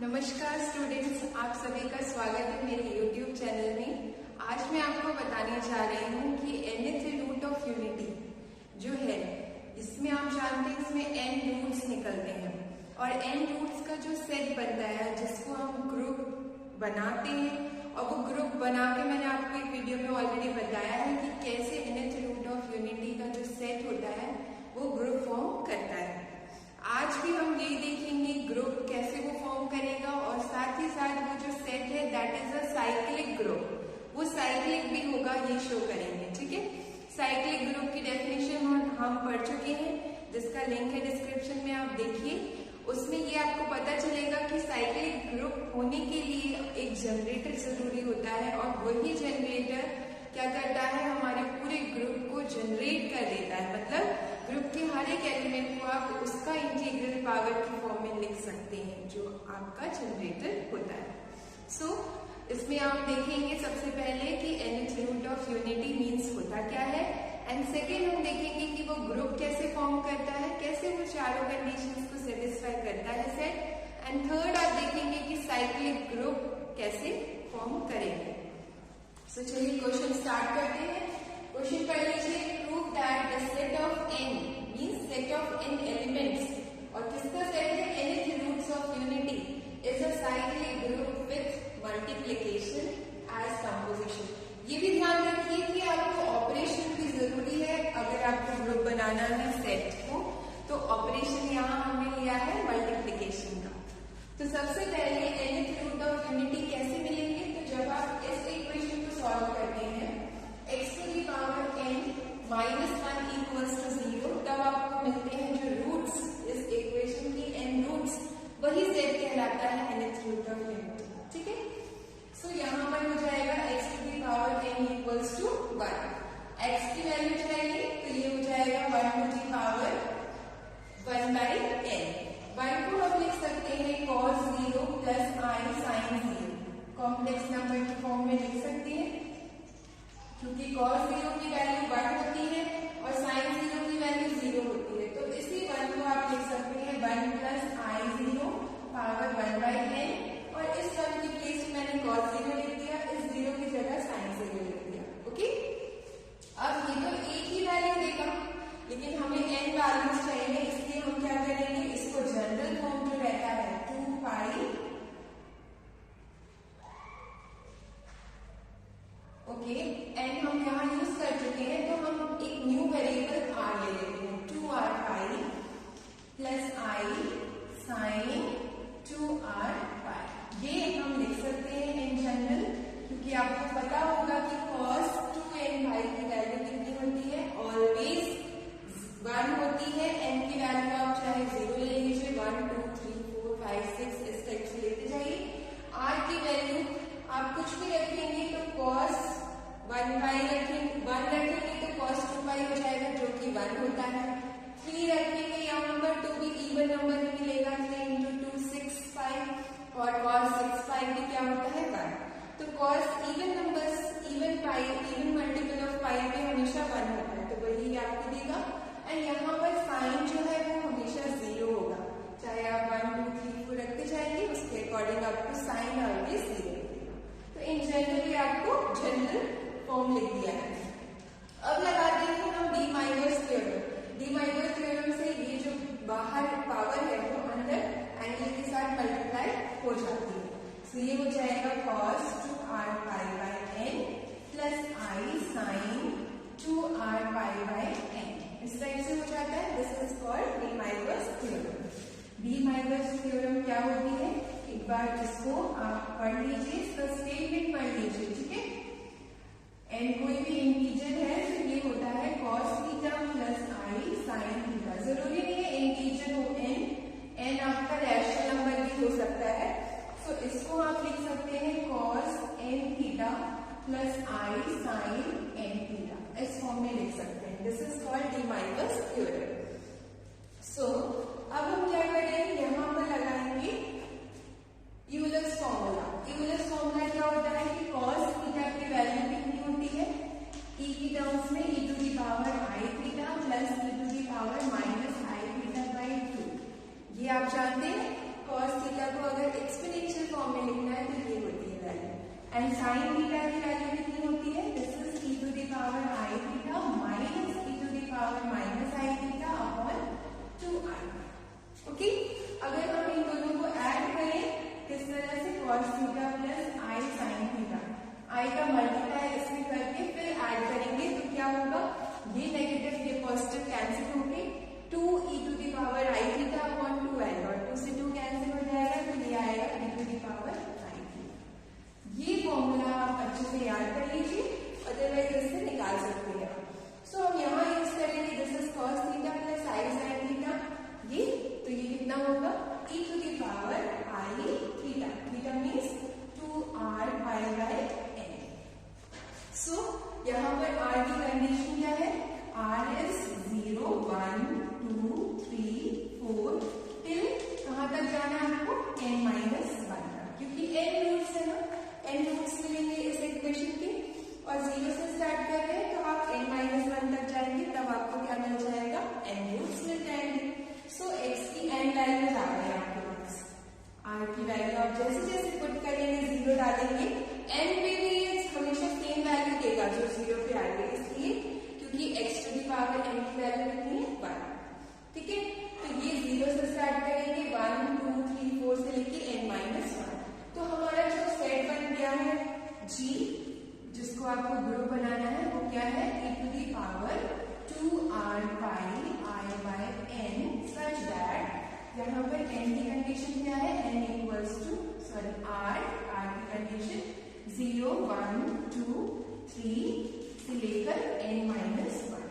नमस्कार स्टूडेंट्स, आप सभी का स्वागत है मेरे YouTube चैनल में। आज मैं आपको बताने जा रही हूँ कि nth रूट ऑफ यूनिटी जो है, इसमें आप जानते हैं इसमें n रूट्स निकलते हैं और n रूट्स का जो सेट बनता है जिसको हम ग्रुप बनाते हैं, और वो ग्रुप बना के मैंने आपको एक वीडियो में ऑलरेडी बताया है कि कैसे nth रूट ऑफ यूनिटी का जो सेट होता है वो ग्रुप फॉर्म करता है। आज भी हम यही देखेंगे ग्रुप कैसे वो फॉर्म करेगा, और साथ ही साथ वो जो सेट है that is a cyclic group, वो साइक्लिक भी होगा ये शो करेंगे। ठीक है, साइक्लिक ग्रुप की डेफिनेशन हम पढ़ चुके हैं, जिसका लिंक है डिस्क्रिप्शन में, आप देखिए। उसमें ये आपको पता चलेगा कि साइक्लिक ग्रुप होने के लिए एक जनरेटर जरूरी होता है, और वही जनरेटर क्या करता है, हमारे पूरे ग्रुप को जनरेट कर देता है। मतलब ग्रुप के हर एक एलिमेंट को आप उसका इंटीग्रल पावर की फॉर्म में लिख सकते हैं, जो आपका जनरेटर होता है। इसमें आप देखेंगे सबसे पहले कि nth root of unity means होता क्या है, एंड सेकेंड हम देखेंगे कि वो ग्रुप कैसे फॉर्म करता है, कैसे वो चारों कंडीशंस को सेटिस्फाई करता है सेट, एंड थर्ड आप देखेंगे कि साइक्लिक ग्रुप कैसे फॉर्म करेंगे। चलिए क्वेश्चन स्टार्ट करते हैं। क्वेश्चन पढ़ लीजिए, prove that the set of n means set of n elements, और किसका सेट है, nth roots of unity is a cyclic group with multiplication as composition. ये भी ध्यान रखिए कि आपको ऑपरेशन भी जरूरी है। अगर आपको ग्रुप बनाना है सेट को, तो ऑपरेशन यहाँ हमने लिया है मल्टीप्लिकेशन का। तो सबसे पहले nth रूट ऑफ यूनिटी कैसे मिलेंगे, तो जब आप इस इक्वेशन को सॉल्व करते हैं x to the power n minus 1 equals to 0, तब आपको मिलते हैं जो रूट्स इस इक्वेशन की n रूट्स, वही सेट कहलाता है nth रूट ऑफ यूनिटी। ठीक है, यहाँ पर हो जाएगा x to the power n equals to 1। x की वैल्यू चाहिए तो ये हो जाएगा 1 to the power 1 by n। 1 को हम लिख सकते हैं cos 0 plus i sin 0, complex number की फॉर्म में लिख सकते हैं, क्योंकि cos 0 की वैल्यू 1 होती है और sin 0 की वैल्यू 0 होती है। तो इसी 1 को आप लिख सकते हैं 1 plus i 0 power 1 by n, और इस 1 की प्लेस में मैंने cos 0 लिख दिया, इस 0 की जगह sin 0 लिख दिया। ओके, अब ये तो एक ही वैल्यू देगा, लेकिन हमें n वैल्यूज चाहिए, इसलिए हम क्या करेंगे, इसको जनरल फॉर्म जो रहता है 2 पाई, ओके, एंड हम यहाँ यूज कर चुके हैं, तो हम एक न्यू वेरिएबल r ले लेते हैं, 2r pi plus i sine 2r pi. ये हम लिख सकते हैं इन जनरल, क्योंकि आपको पता होगा कि cos 2n पाई की वैल्यू कितनी होती है, ऑलवेज 1 होती है। n की वैल्यू आप चाहे 0 ले लीजिए, 1 2 3 4 5 6 इस टाइप से लेते जाइए। r की वैल्यू आप कुछ भी रखेंगे तो cos 1 पाई रखेंगे, 1 रखेंगे तो cos 2 पाई हो जाएगा, जो कि 1 होता है। 3 रखेंगे यहाँ पर तो भी इवन नंबर ही मिलेगा, 3 इंटू 2 6 पाई, और cos 6 पाई भी क्या होता है 1। तो cos even numbers, even pi, even multiple of pi पे हमेशा 1 होता है, तो वही आपको देगा। एंड यहाँ पर साइन जो है वो हमेशा 0 होगा, चाहे आप 1 2 3 4 रखते जाएंगे, उसके अकॉर्डिंग आपको साइन ऑलवेज 0 देगा। तो इन जनरली आपको जनरल फॉर्म लिख दिया है। अब लगाते हैं हम D Moivre theorem. De Moivre theorem से ये जो बाहर पावर है वो अंदर एंगल के साथ मल्टीप्लाई हो जाती है। तो ये हो जाएगा cos 2r pi by n plus i sine 2r pi by n, इस टाइप से हो जाता है। This is called De Moivre theorem. De Moivre theorem क्या होती है, एक बार इसको आप पढ़ लीजिए, इसका स्टेटमेंट पढ़ लीजिए। ठीक है, n कोई भी इंटीजर है तो ये होता है cos theta plus i sine theta. जरूरी नहीं है इंटीजर हो n आपका रैशनल नंबर भी हो सकता है, तो इसको आप लिख सकते हैं cos n theta plus i sine n theta, इस फॉर्म में लिख सकते हैं। This is called De Moivre theorem. अब हम क्या करेंगे, यहाँ पर लगाएंगे यूलर्स फॉर्मूला। यूलर्स फॉर्मूला क्या होता है कि cos थीटा की वैल्यू कितनी होती है, e की टर्म्स में e to the power i theta plus e to the power minus i theta by 2। ये आप जानते हैं cos थीटा को अगर एक्सपोनेंशियल फॉर्म में लिखना है तो ये होती है वैल्यू, एंड साइन थीटा की वैल्यू कितनी होती है, this is e to the power i theta minus e to the power minus i theta upon 2i। Okay, अगर हम इन दोनों को ऐड करें किस तरह से, cos theta plus i sin theta, i का मल्टीप्लाई इसमें करके फिर ऐड करेंगे तो क्या होगा, ये नेगेटिव ये पॉजिटिव कैंसिल होंगे, 2e to the power i theta upon 2 आएगा और 2 से 2 कैंसिल हो जाएगा तो ये आएगा e to the power i theta. ये फॉर्मूला आप अच्छे से याद कर लीजिए, अदरवाइज इससे निकाल सकते हैं। सो हम यहाँ यूज करेंगे this is cos theta plus i sin theta, ये तो ये कितना होगा e to the power i theta, theta means 2r pi by n। So यहाँ पर r की कंडीशन क्या है, r इज 0 1 2 3 4 टिल कहाँ तक जाना है आपको, n माइनस 1 तक, क्योंकि n रूट्स है ना, n रूट्स मिलेंगे इस इक्वेशन के, और 0 से स्टार्ट कर रहे हैं तो आप n माइनस 1 तक जाएंगे तब आपको क्या मिल जाएगा, n रूट्स मिल जाएंगे। सो x की n वैल्यूज आ गई आपके पास, r की वैल्यू आप जैसे जैसे पुट करेंगे 0 डालेंगे, n पे भी ये हमेशा सेम वैल्यू देगा जो 0 पे आ गई, इसलिए क्योंकि x to the power n की वैल्यू कितनी है 1, ठीक है। तो ये 0 से स्टार्ट करेंगे 1 2 3 4 से लेके n माइनस 1, तो हमारा जो सेट बन गया है G, जिसको आपको ग्रुप बनाना है वो क्या है, e to the power 2r pi i by n such that यहाँ पर n की कंडीशन क्या है, n equals to sorry r की कंडीशन 0 1 2 3 से लेकर n माइनस 1।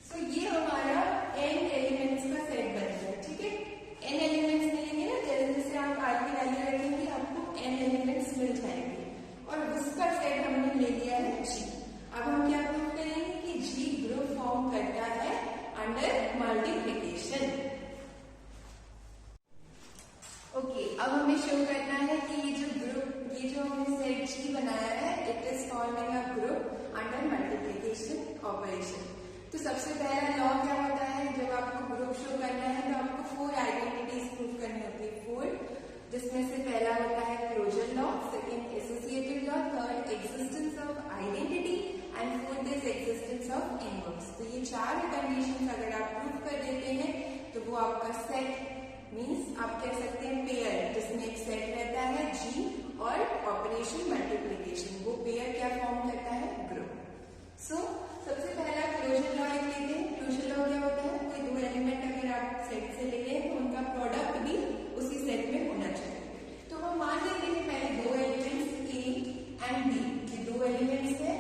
सो ये हमारा n एलिमेंट्स का सेट बन गया, ठीक है। n एलिमेंट्स मिलेंगे ना, जैसे जैसे आप r की वैल्यू रखेंगे आपको n एलिमेंट्स मिल जाएंगे, और उसका सेट हमने ले लिया है G। अब हम क्या प्रूव करेंगे कि G ग्रुप फॉर्म करता है अंडर मल्टीप्लिकेशन। ओके, अब हमें शो करना है कि ये जो ग्रुप, ये जो हमने सेट G बनाया है, it is forming a group under multiplication operation. तो सबसे पहला लॉ क्या होता है, जब आपको ग्रुप शो करना है तो आपको 4 आइडेंटिटीज प्रूव करनी होती है, 4, जिसमें से पहला होता है closure law, second associative law, third existence of identity and fourth is existence of inverse. तो ये 4 कंडीशंस अगर आप प्रूव कर देते हैं तो वो आपका सेट मीन्स आप कह सकते हैं पेयर, जिसमें एक सेट रहता है G और ऑपरेशन मल्टीप्लिकेशन, वो पेयर क्या फॉर्म करता है, ग्रुप। सो सबसे पहला क्लोजर लॉ लिख लेते हैं। क्लोजर लॉ क्या होता है, कोई 2 एलिमेंट अगर आप सेट से ले लें तो उनका प्रोडक्ट भी उसी सेट में होना चाहिए। तो हम मान लेते हैं पहले 2 एलिमेंट्स A एंड B, ये 2 एलिमेंट्स है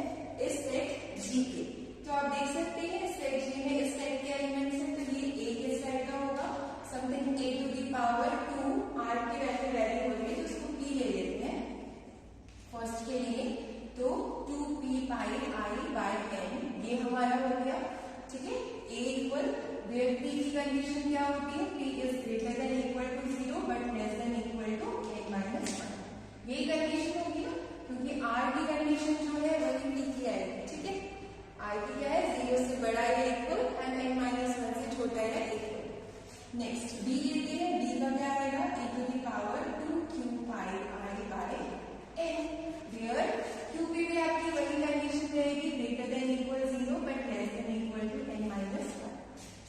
इस सेट G के। तो आप देख सकते हैं इस सेट G में इस सेट के एलिमेंट्स हैं, तो ये A के सेट का होगा something a to the power 2, r की वैल्यू हो रही है तो उसको p ले लेते हैं फर्स्ट के लिए, तो 2p pi i by n ये हमारा हो गया, ठीक है। a इक्वल वेयर p की कंडीशन क्या होती है, p is greater than equal to 0 but less than equal to n minus 1, यही कंडीशन होगी ना, क्योंकि r की कंडीशन जो है वही p की आएगी, ठीक है। r की क्या है, 0 से बड़ा या इक्वल एंड n माइनस 1 से छोटा या इक्वल। नेक्स्ट b लेते हैं, b का क्या आएगा, e to the power 2q pi i by n, where q पे भी आपकी वही कंडीशन रहेगी, greater than equal 0 but less than equal to n minus 1।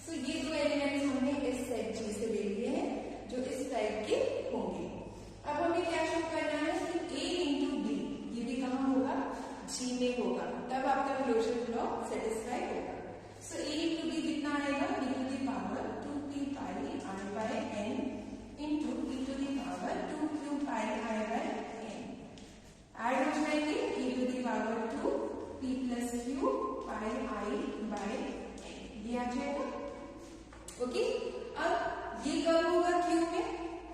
So ये 2 एलिमेंट्स हमने इस सेट G से ले लिए हैं जो इस टाइप के होंगे। अब हमें क्या शो करना है कि a इंटू b ये भी कहाँ होगा, G में होगा, तब आपका क्लोजर लॉ सेटिस्फाई होगा। सो a इंटू b कितना आएगा, e to the power 2p pi i by n into e to the power 2q pi i by n, add हो जाएंगे e to the power 2p plus q pi i by n, ये आ जाएगा। Okay, अब ये कब होगा q में,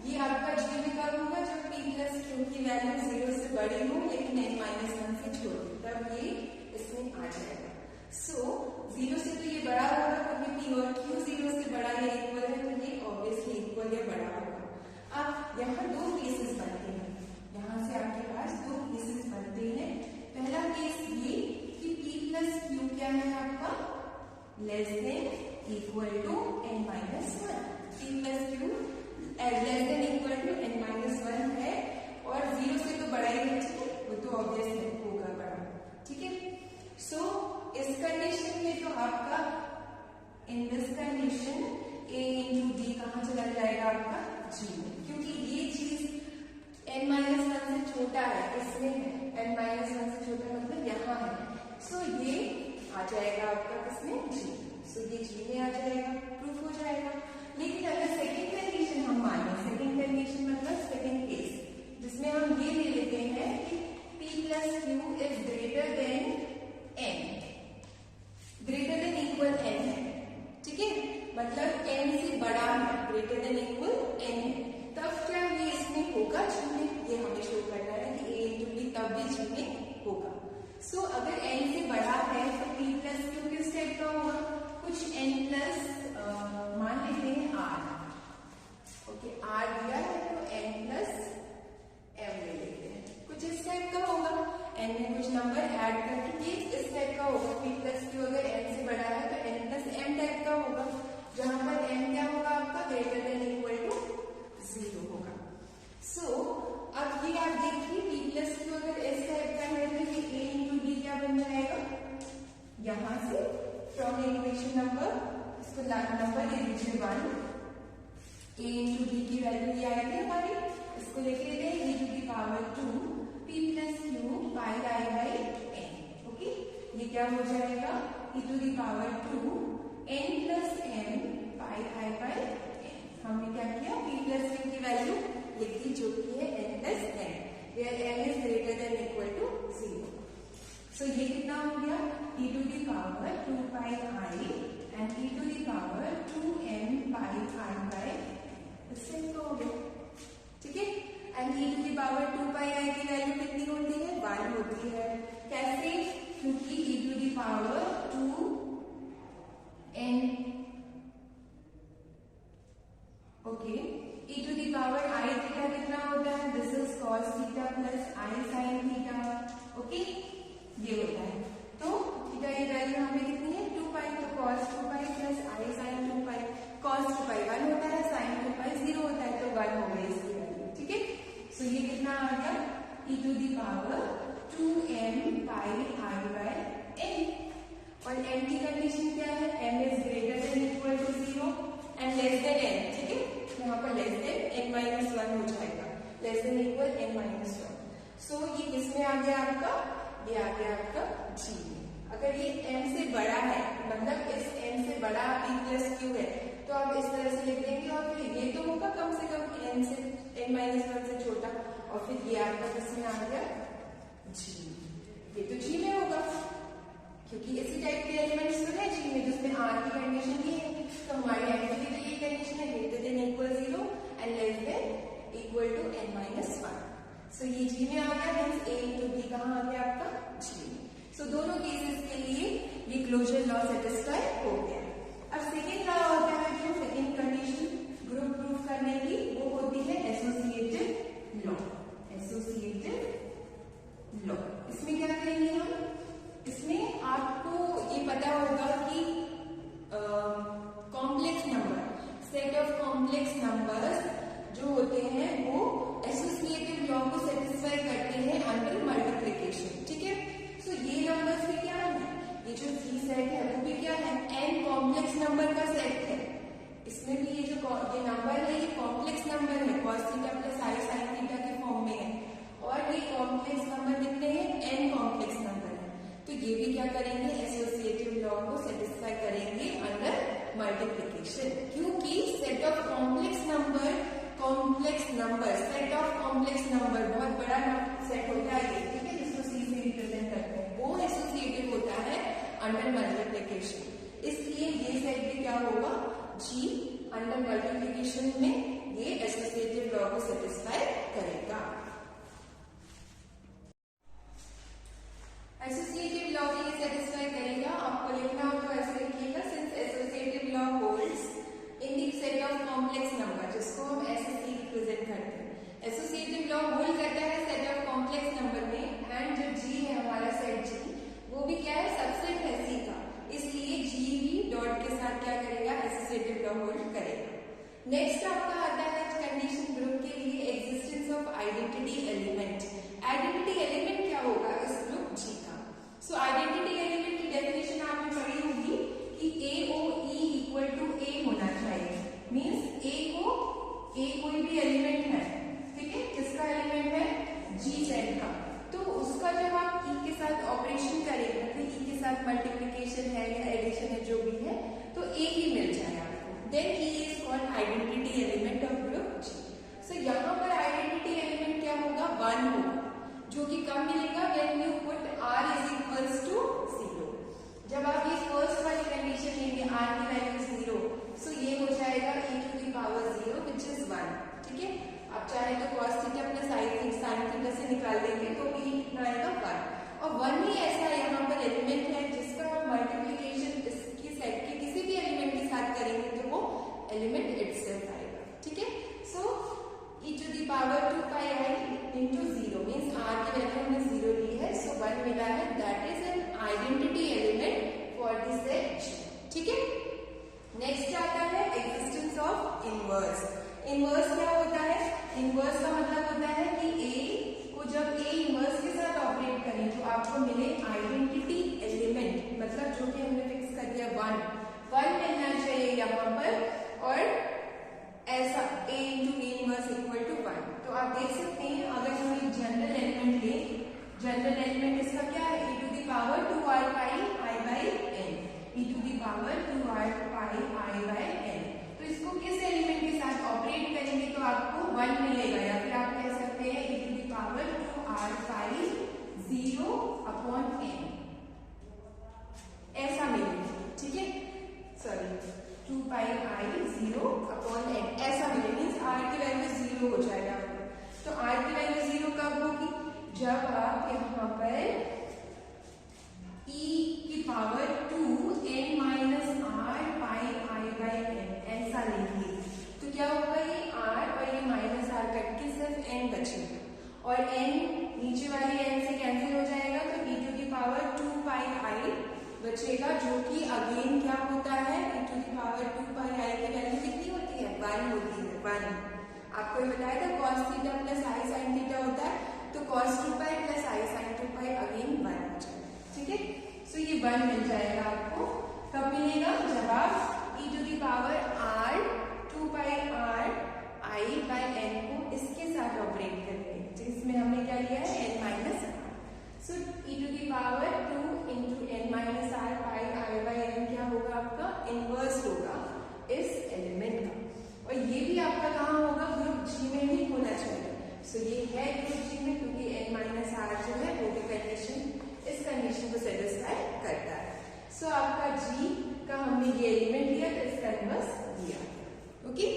ये आपका g में कब होगा, जब p प्लस q की वैल्यू 0 से बड़ी हो लेकिन n माइनस 1 से छोटी, तब ये इसमें आ जाएगा। सो 0 से तो ये बड़ा होगा क्योंकि p और q 0 से बड़ा या इक्वल है, तो ये ऑब्वियसली इक्वल या बड़ा होगा। अब यहाँ 2 केसेस बनते हैं, यहाँ से आपके पास 2 केसेस बनते हैं। पहला केस ये कि p प्लस q क्या है आपका, less than equal to n minus 1, p plus q less than equal जी में, क्योंकि ये चीज n-1 से छोटा है, इसमें है n-1 से छोटा मतलब यहाँ है, सो ये आ जाएगा आपका किसमें जी, सो ये जी में आ जाएगा, प्रूफ हो जाएगा। लेकिन अगर सेकेंड कंडीशन हम माने, सेकेंड कंडीशन मतलब सेकेंड केस, जिसमें हम ये ले लेते हैं कि p plus Q is greater then n, greater than equal n है, ठीक है, मतलब n से बड़ा है, ग्रेटर देन इक्वल n है, तब क्या ये इसमें होगा जी में, ये हमें शो करना है कि a इंटू b तब भी जी में होगा। सो अगर n से बड़ा है तो p प्लस क्यू किस टाइप का होगा, कुछ n प्लस मान लेते हैं r, ओके r दिया है तो n प्लस m ले लेते हैं, कुछ इस टाइप का होगा, n में कुछ नंबर ऐड करके ये इस टाइप का होगा, p प्लस क्यू अगर n से बड़ा है तो n प्लस m टाइप का होगा, जहां पर m क्या होगा आपका ग्रेटर देन इक्वल टू 0 होगा। सो अब ये आप देखिए p प्लस क्यू अगर इस टाइप का है तो ये a इंटू b क्या बन जाएगा, यहां से फ्रॉम इक्वेशन नंबर, इसको नंबर दे दीजिए 1, a इंटू b की वैल्यू ये आएगी हमारी, इसको लेके लेते हैं e to the power 2 p plus q pi i by n, okay, ये क्या हो जाएगा e to the power 2 n plus m pi i by n। हमने क्या किया, p प्लस क्यू की वैल्यू लिख दी जो कि है n plus m, where n is greater than equal to 0। So ये कितना हो गया, e to the power 2 pi i and e to the power 2m pi i by, इससे तो हो गया, ठीक है, and e to the power 2 pi i की वैल्यू कितनी होती है, 1 होती है, कैसे, क्योंकि e to the power 2n, okay, e to the power i theta कितना होता है, this is cos theta plus i sin theta, okay, ये होता है, तो थीटा ये वैल्यू यहाँ पे कितनी है 2 पाई, तो cos 2 pi plus i sin 2 pi, cos 2 पाई 1 होता है, sin 2 पाई 0 होता है, तो 1 हो गई इसकी वैल्यू, ठीक है। सो ये कितना आ गया e to the power 2m pi i by n, और m की कंडीशन क्या है, m is greater than equal to 0 and less than n, ठीक है, यहाँ पर लेस देन n-1 हो जाएगा, less than equal n-1। So ये किसमें आ गया आपका, ये आ गया आपका g में। अगर ये m से बड़ा है, मतलब इस m से बड़ा p प्लस क्यू है, तो आप इस तरह से लिख देंगे, और फिर ये तो होगा कम से कम n से n-1 से छोटा, और फिर ये आपका किसमें आ गया g, ये तो g में होगा, क्योंकि इसी टाइप के एलिमेंट्स तो है g में, जिसमें r की कंडीशन ये है, तो हमारी m की भी तो ये कंडीशन है, greater than equal 0 and less than equal to n-1। So ये g में आ गया, मींस a इंटू b कहाँ आ गया आपका g में। सो दोनों केसेस के लिए ये क्लोजर लॉ सेटिस्फाई हो गया। अब सेकेंड लॉ होता है जो सेकेंड कंडीशन ग्रुप प्रूफ करने की, वो होती है एसोसिएटिव लॉ, एसोसिएटिव लॉ। इसमें क्या करेंगे हम, इसमें आपको ये पता होगा कि complex number, set of complex numbers जो होते हैं वो एसोसिएटिव लॉ को सेटिस्फाई करते हैं अंडर मल्टीप्लिकेशन, ठीक है। सो ये नंबर्स भी क्या है, ये जो जी सेट है वो भी क्या है, n कॉम्प्लेक्स नंबर का सेट है, इसमें भी ये जो ये नंबर है ये कॉम्प्लेक्स नंबर है, cos theta plus i sin theta के फॉर्म में है, और ये कॉम्प्लेक्स नंबर कितने हैं, n कॉम्प्लेक्स नंबर है, तो ये भी क्या करेंगे, एसोसिएटिव लॉ को सेटिस्फाई करेंगे अंडर मल्टीप्लिकेशन, क्योंकि set of complex number set of complex number बहुत बड़ा सेट होता है, ठीक है, जिसको सी से रिप्रेजेंट करते हैं, वो एसोसिएटिव होता है अंडर मल्टीप्लिकेशन, इसलिए ये सेट भी क्या होगा, जी अंडर मल्टीप्लिकेशन में ये एसोसिएटिव लॉ को सेटिस्फाई करेगा। एसोसिएटिव लॉ के लिए सेटिस्फाई करेगा, आपको लिखना हो तो ऐसे लिखिएगा, since associative law holds in the set of complex number, जिसको हम ऐसे सी रिप्रेजेंट करते हैं, एसोसिएटिव लॉ होल्ड करता है सेट ऑफ कॉम्प्लेक्स नंबर में, एंड जो जी है हमारा सेट जी वो भी क्या है, सबसेट है सी का, इसलिए जी भी डॉट के साथ क्या करेगा, एसोसिएटिव लॉ होल्ड करेगा। नेक्स्ट आपका आता है कंडीशन ग्रुप के लिए then E is called identity element of group G. So यहाँ पर identity element क्या होगा, 1 होगा, जो कि कब मिलेगा, when you put R is equals to 0. जब आप ये फर्स्ट वाली कंडीशन लेंगे R की वैल्यू 0, so ये हो जाएगा e to the power 0 which is 1. ठीक है, आप चाहे तो cos theta plus sin theta से निकाल देंगे तो e कितना आएगा 1. और 1 ही ऐसा यहाँ पर एलिमेंट है जिसका आप मल्टीप्लिकेशन इसकी सेट के किसी भी एलिमेंट के साथ करेंगे तो वो एलिमेंट इटसेल्फ आएगा. ठीक है, सो e to the power 2 pi I into 0 means R की वैल्यू हमने 0 ली है, so 1 मिला है. That is an identity element for the set. ठीक है, नेक्स्ट आता है एक्जिस्टेंस ऑफ इनवर्स. इनवर्स क्या होता है, इनवर्स का मतलब होता है कि A को जब A इनवर्स के साथ ऑपरेट करें तो आपको मिले आइडेंटिटी एलिमेंट, मतलब जो कि हमने फिक्स कर दिया 1 मिलना चाहिए यहाँ पर, और ऐसा A into A inverse equal to 1. तो आप देख सकते हैं अगर हम एक जनरल एलिमेंट लें, जनरल एलिमेंट इसका क्या है, e to the power 2r pi I by n, e to the power 2r pi I by n. तो इसको किस एलिमेंट के साथ ऑपरेट करेंगे तो आपको 1 मिलेगा, या फिर आप कह सकते हैं e to the power 2r pi 0 upon n, ऐसा मिलेगा. ठीक है, sorry 2 pi I 0 upon n ऐसा मिले, मीन्स R की वैल्यू 0 हो जाएगा. तो R की वैल्यू 0 कब होगी, जब आप यहाँ पर e की power 2 n minus r pi I by n ऐसा लेंगे तो क्या होगा, ये R और ये माइनस R कट के सिर्फ n बचेगा, और n नीचे वाली n से कैंसिल हो जाएगा, तो e to the power 2 pi I बचेगा, जो कि अगेन क्या होता है, e to the power 2 pi I की वैल्यू कितनी होती है, 1 होती है. 1 आपको ये बताया था cos theta plus I sin theta होता है, तो cos 2 pi plus I sin 2 pi again 1 हो जाएगा. ठीक है, सो ये 1 मिल जाएगा आपको. कब मिलेगा, जब आप e to the power r 2 pi r I by n को इसके साथ ऑपरेट करेंगे, जिसमें हमने क्या लिया है, n minus r. So e to the power 2 into n minus r pi I by n क्या होगा, आपका इनवर्स होगा इस एलिमेंट का, और ये भी आपका कहाँ होगा, ग्रुप G में ही होना चाहिए. सो ये है ग्रुप G में, क्योंकि n माइनस r जो है वो भी कंडीशन इस कंडीशन को सेटिस्फाई करता है. सो आपका G का हमने ये एलिमेंट लिया तो इसका इनवर्स दिया. ओके,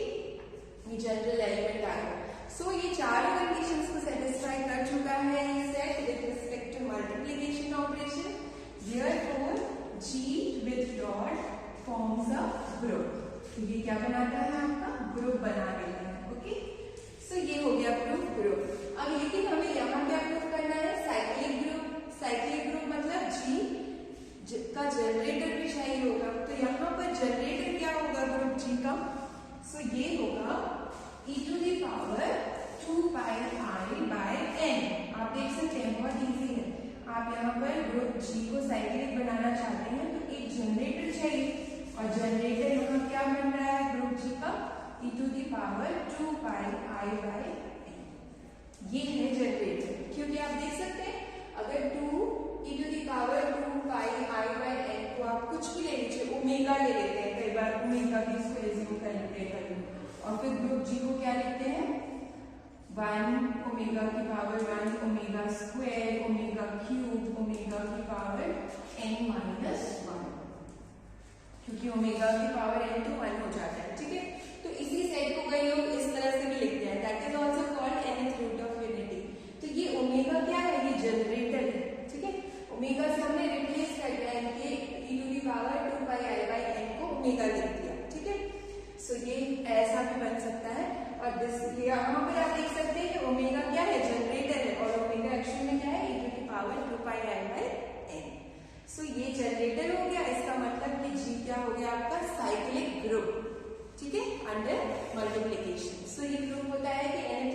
ये जनरल एलिमेंट आ गया. सो ये चारों कंडीशंस को सेटिस्फाई कर चुका है ये set with respect to multiplication operation. Therefore G with rod forms a group. तो ये क्या बनाता है, आपका ग्रुप बना देता है. ओके, सो ये हो गया प्रूफ ग्रुप. अब लेकिन हमें यहाँ क्या प्रूफ करना है, साइक्लिक ग्रुप. साइक्लिक ग्रुप मतलब G का जनरेटर भी चाहिए होगा, तो यहाँ पर जनरेटर क्या होगा ग्रुप G का, सो ये होगा e to the power 2 pi I by n. आप देख सकते हैं बहुत इजी है. आप यहाँ पर ग्रुप G को साइक्लिक बनाना चाहते हैं तो एक जनरेटर चाहिए, और जनरेटर यहाँ क्या बन रहा है ग्रुप G का, e to the power 2 pi I by n. ये है जनरेटर, क्योंकि आप देख सकते हैं अगर 2 e to the power 2 pi I by n को आप कुछ भी ले लीजिए, ओमेगा ले लेते हैं, कई बार ओमेगा भी इसको एज्यूम कर लेते हैं, और फिर ग्रुप G को क्या लिखते हैं, 1 ओमेगा की power 1 omega square omega cube omega की पावर n माइनस 1, क्योंकि ओमेगा की पावर n तो 1 हो जाता है. ठीक है, तो इसी सेट को कई लोग इस तरह से भी लिखते हैं, that is also called nth root of unity. तो ये ओमेगा क्या है, ये जनरेटर है. ठीक है, ओमेगा से हमने रिप्लेस कर दिया है, ये e to the power 2 pi I by n को ओमेगा लिख दिया. ठीक है, सो ये ऐसा भी बन सकता है, और यहाँ पर आप देख सकते हैं कि ओमेगा क्या है, जनरेटर है, और ओमेगा एक्चुअल में क्या है, e to the power 2 pi I by n. So ये जनरेटर हो गया, इसका मतलब कि G क्या हो गया आपका, साइक्लिक ग्रुप. ठीक है, अंडर मल्टीप्लिकेशन. सो ये ग्रुप होता है कि n